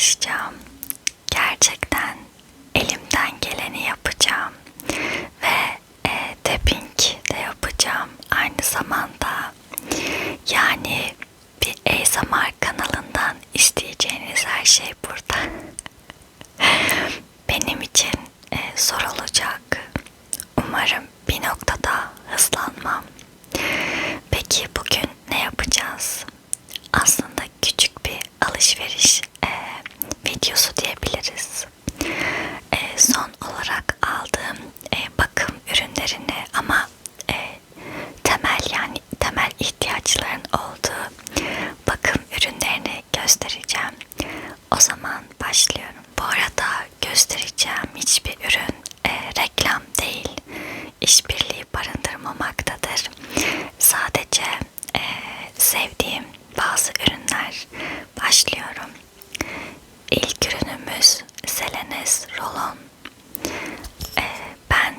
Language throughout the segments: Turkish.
çalışacağım. Gerçekten elimden geleni yapacağım ve tapping de yapacağım aynı zamanda. Yani bir ASMR kanalından isteyeceğiniz her şey burada. Benim için zor olacak. Umarım bir noktada hızlanmam. Peki bugün ne yapacağız? Aslında küçük bir alışveriş videosu diyebiliriz. Son olarak aldığım bakım ürünlerini ama temel ihtiyaçların olduğu bakım ürünlerini göstereceğim. O zaman başlıyorum. Bu arada göstereceğim hiçbir ürün reklam değil, işbirliği barındırmamaktadır. Sadece sevdiğim bazı ürünler. Başlıyorum. İlk ürünümüz Selenes Rolon. Ben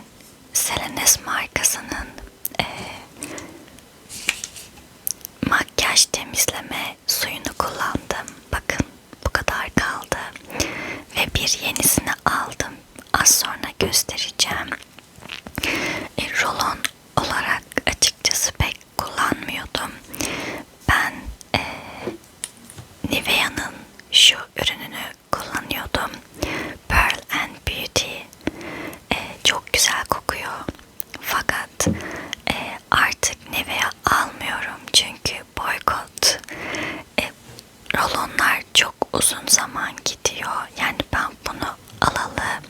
Selenes markasının makyaj temizleme suyunu kullandım. Bakın bu kadar kaldı. Ve bir yenisini aldım. Az sonra göstereceğim. Rolon olarak açıkçası pek kullanmıyordum. Ben Nivea'nın şu ürününü kullanıyordum. Pearl and Beauty. Çok güzel kokuyor. Fakat artık Nivea almıyorum çünkü boykot. Rolonlar çok uzun zaman gidiyor. Yani ben bunu alalı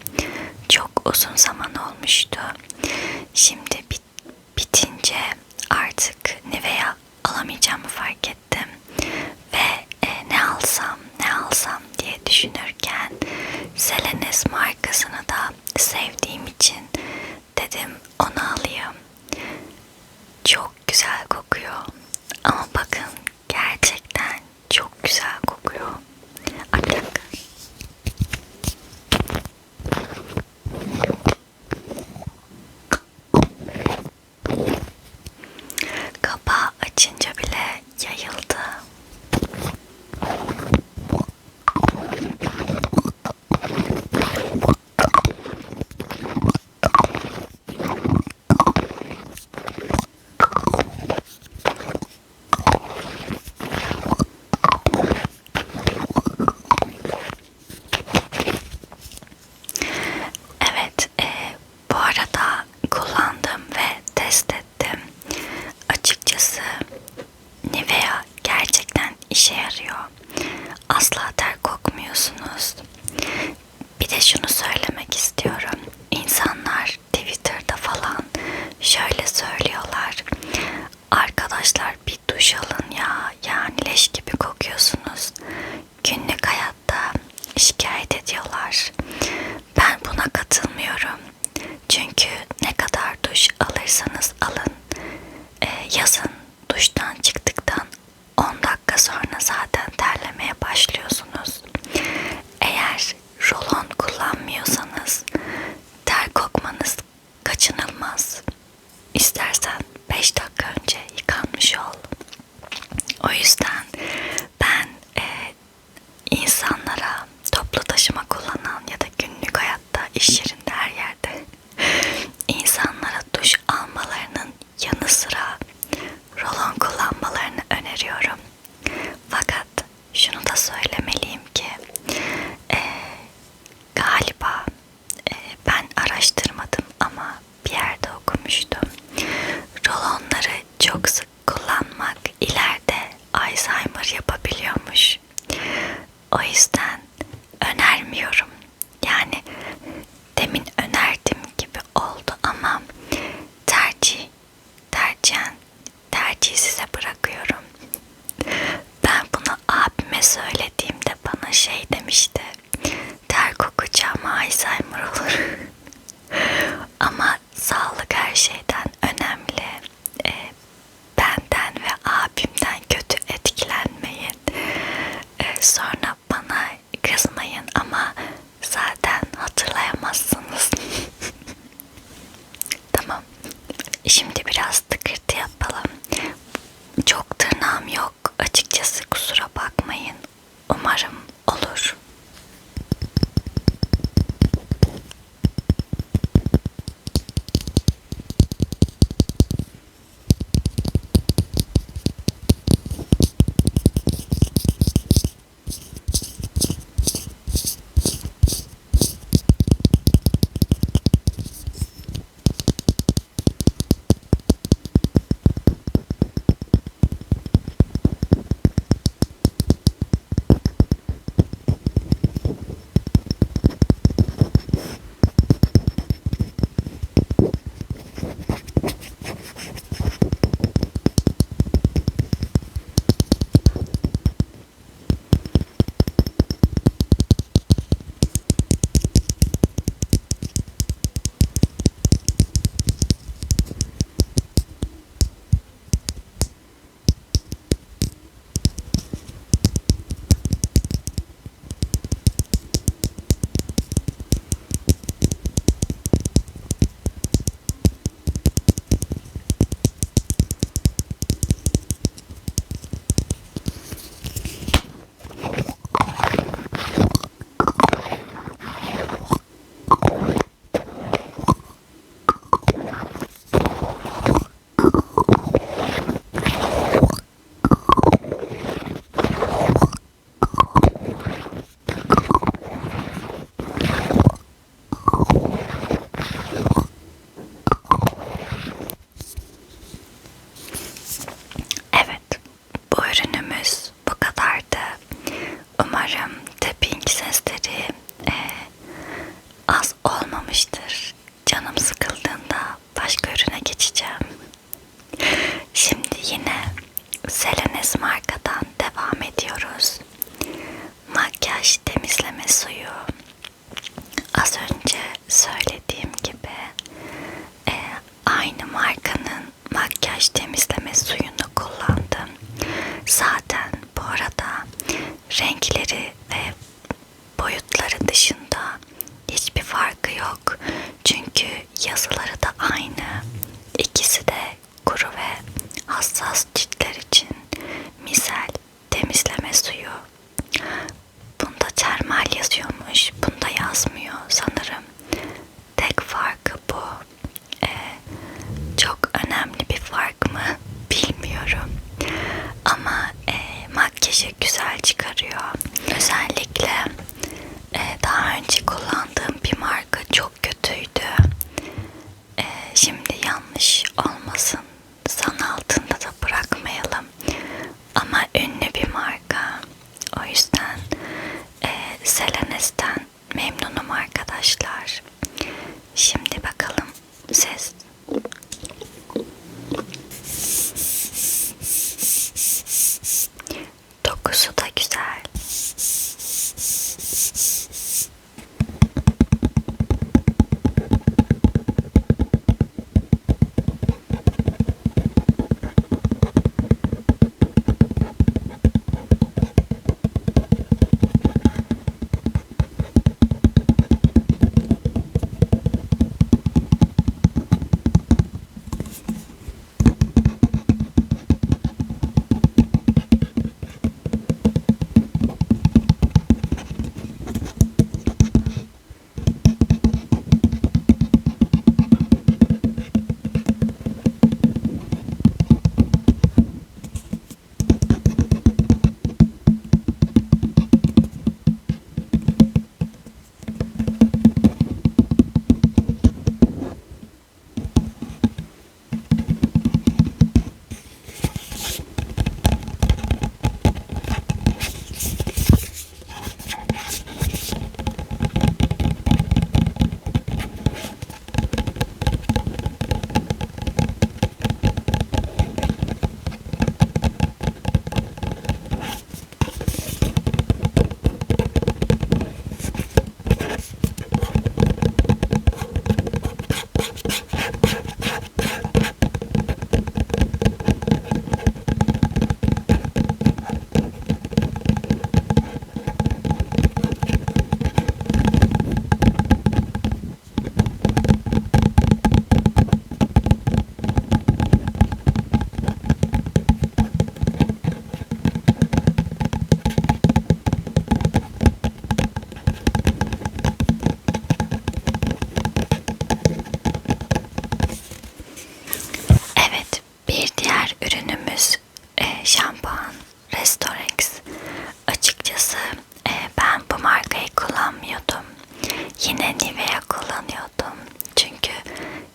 çok uzun zaman olmuştu. Şimdi bitince artık Nivea alamayacağımı fark ettim. Ve ne alsam diye düşünürken Selenes markasını da sevdiğim için dedim onu alayım. Çok güzel kokuyor. Ama bakın gerçekten çok güzel kokuyor. Bir dakika. Kapağı açınca bile yayıldı. Evet, bu arada kullandım ve test ettim. Açıkçası Nivea gerçekten işe yarıyor. Asla ter kokmuyorsunuz. Bir de şunu söylemek istiyorum. İnsanlar Twitter'da falan şöyle söylüyorlar. Arkadaşlar bir duş alın ya. Yani leş gibi kokuyorsunuz. Günlük hayatta şikayet ediyorlar. Ben buna katılmıyorum. Çünkü ne kadar duş alırsanız alın, yazın duştan çıktıktan 10 dakika sonra zaten terlemeye başlıyorsunuz. Eğer rolon kullanmıyorsanız ter kokmanız kaçınılmaz. İstersen 5 dakika önce yıkanmış ol. O yüzden ben insanlara toplu taşıma kullanan ya da günlük hayatta, iş yerinde, her yerde insanlara duş almalarının yanı sıra rolon kullanmalarını öneriyorum. Fakat şunu da söylemeliyim ki galiba ben araştırmadım ama bir yerde okumuştum. Rolonları çok sık kullanmak ileride Alzheimer yapabiliyormuş. O yüzden önermiyorum. Yani demin önerdim gibi oldu ama tercihi size bırakıyorum. Ben bunu abime söylediğimde bana şey demişti. Ter kokacağım Alzheimer olur. Ama sağlık her şeyden önemli. Benden ve abimden kötü etkilenmeyin. Sonra bana kızmayın ama zaten hatırlayamazsınız. Tamam. Şimdi biraz tıkırtı yapalım. Çok tırnağım yok. Açıkçası kusura bakmayın. renkleri ve boyutları dışında hiçbir farkı yok. Çünkü yazıları da aynı. İkisi de kuru ve hassas ciltler için misel temizleme suyu. Bunda termal yazıyormuş, bunda yazmıyor sanırım. Tek farkı bu. Çok önemli bir fark mı bilmiyorum. Ama makyajı güzel çıkarıyor. Özellikle daha önce kullandığım bir marka çok kötüydü. Şimdi yanlış olmasın, zan altında da bırakmayalım. Ama ünlü bir marka. O yüzden Selenes'ten memnunum arkadaşlar. Şimdi bakalım ses. Dokusu da güzel. Şampuan Restorex. Açıkçası ben bu markayı kullanmıyordum. Yine Nivea kullanıyordum. Çünkü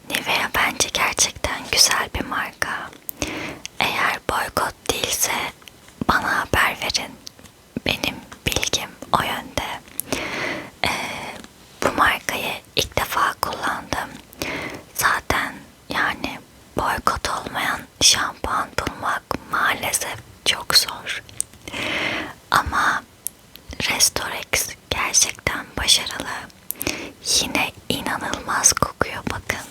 Nivea bence gerçekten güzel bir marka. Eğer boykot değilse bana haber verin. Benim bilgim o yönde. Bu markayı ilk defa kullandım. Zaten yani boykot olmayan şampuan bulmak maalesef çok zor. Ama Restorex gerçekten başarılı. Yine inanılmaz kokuyor, bakın.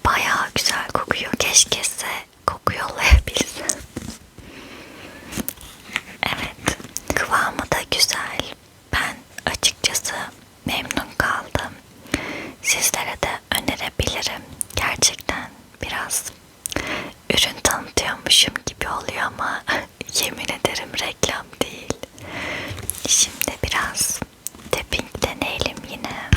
Bayağı güzel kokuyor. Keşke size koku yollayabilsem. Evet, kıvamı da güzel. Ben açıkçası memnun kaldım. Sizlere de önerebilirim. Gerçekten biraz ürün tanıtıyormuşum gibi oluyor ama yemin ederim reklam değil. Şimdi biraz tapping deneyelim yine.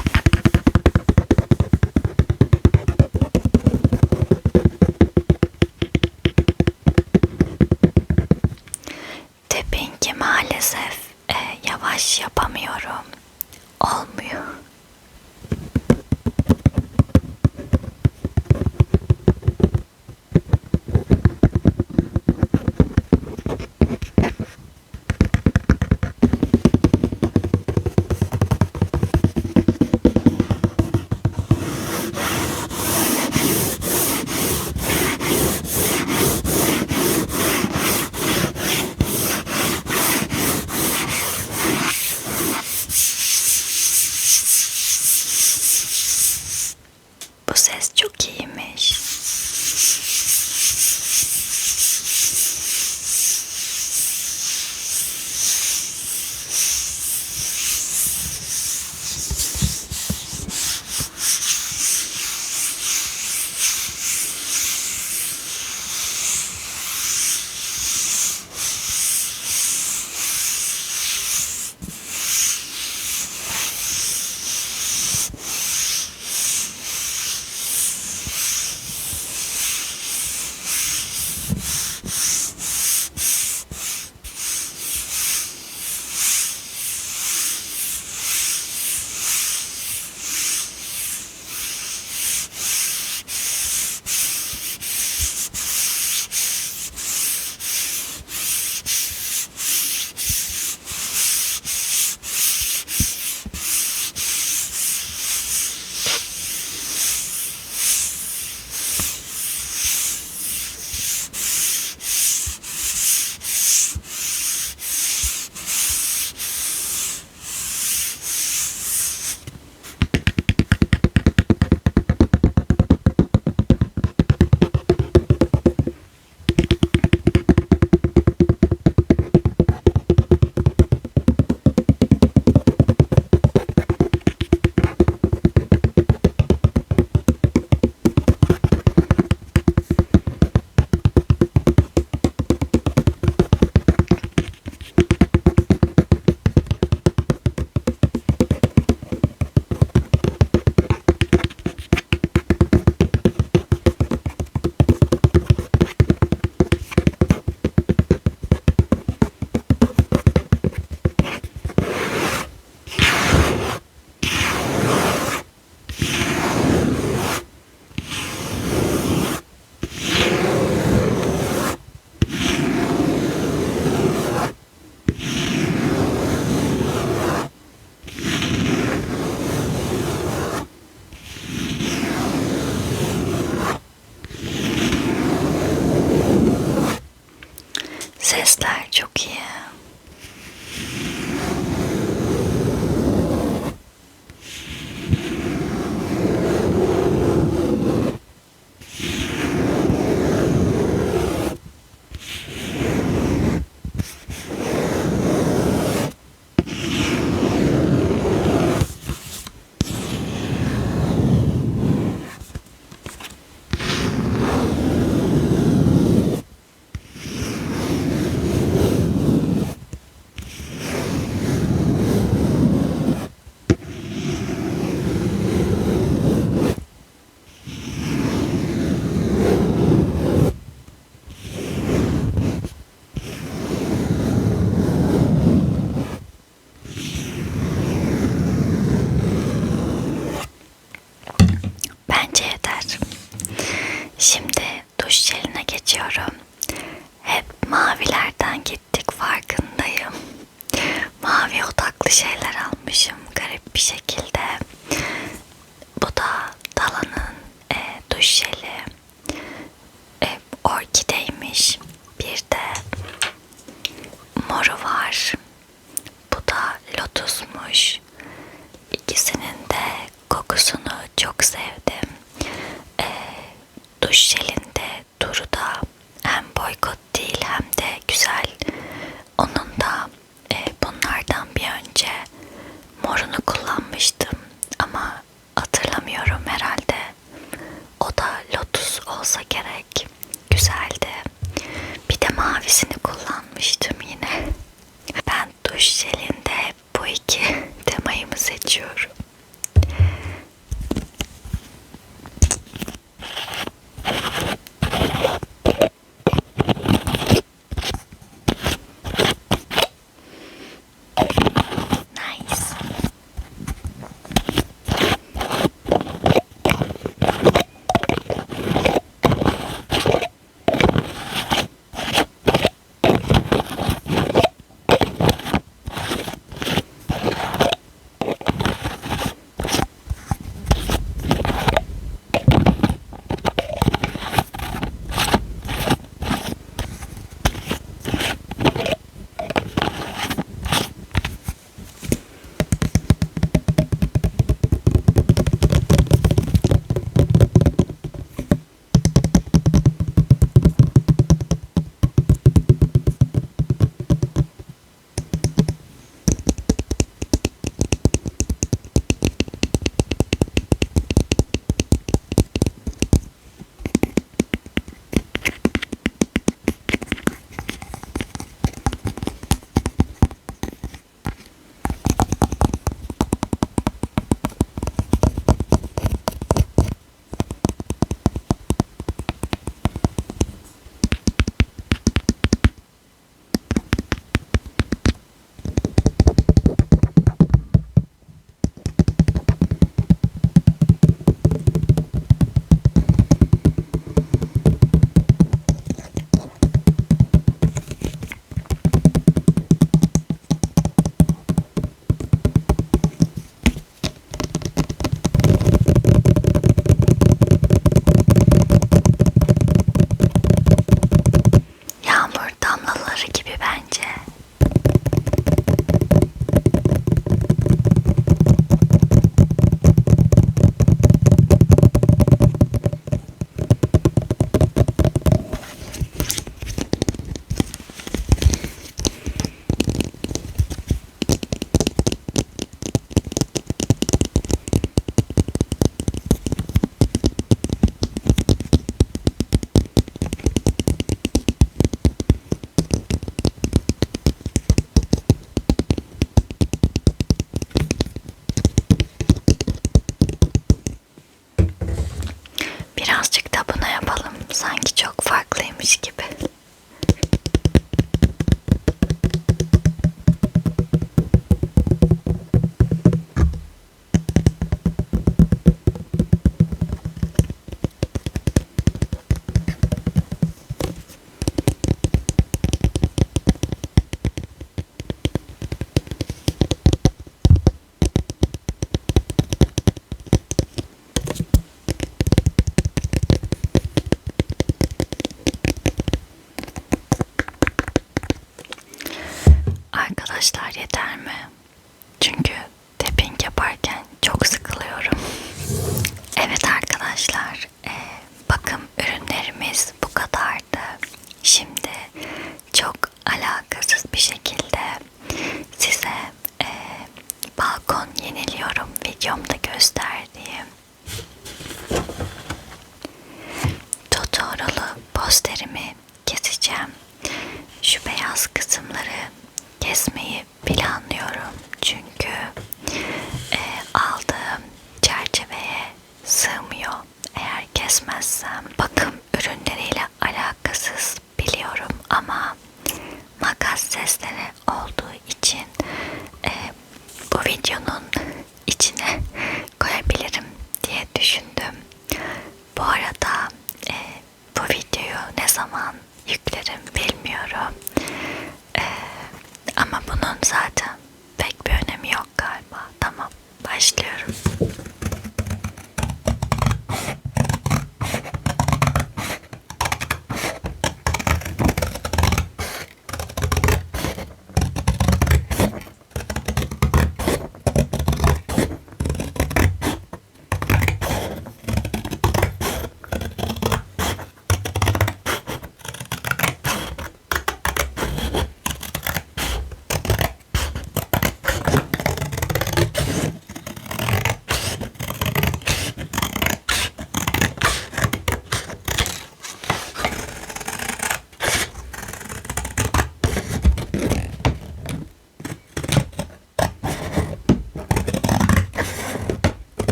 Tapping'i maalesef yavaş yapamıyorum. Olmuyor. Sesler çok iyi.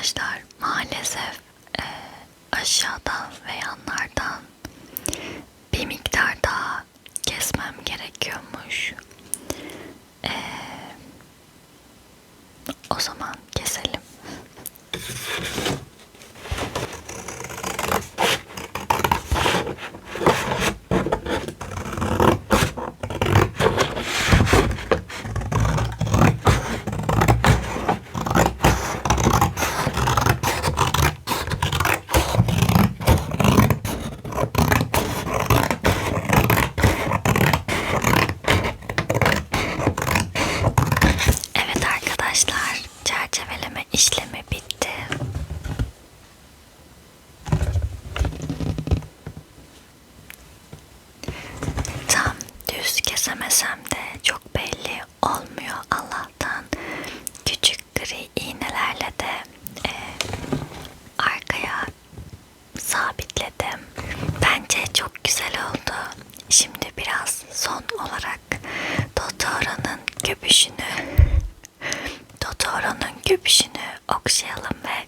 arkadaşlar maalesef aşağıdan ve yanlardan bir miktar daha kesmem gerekiyormuş. O zaman keselim. Evet arkadaşlar, çerçeveleme işlemi bitti. Tam düz kesemesem de çok belli olmuyor Allah'tan. Küçük gri iğnelerle de arkaya sabitledim. Bence çok güzel oldu. Şimdi biraz son olarak Totoro'nun göbüşünü okşayalım ve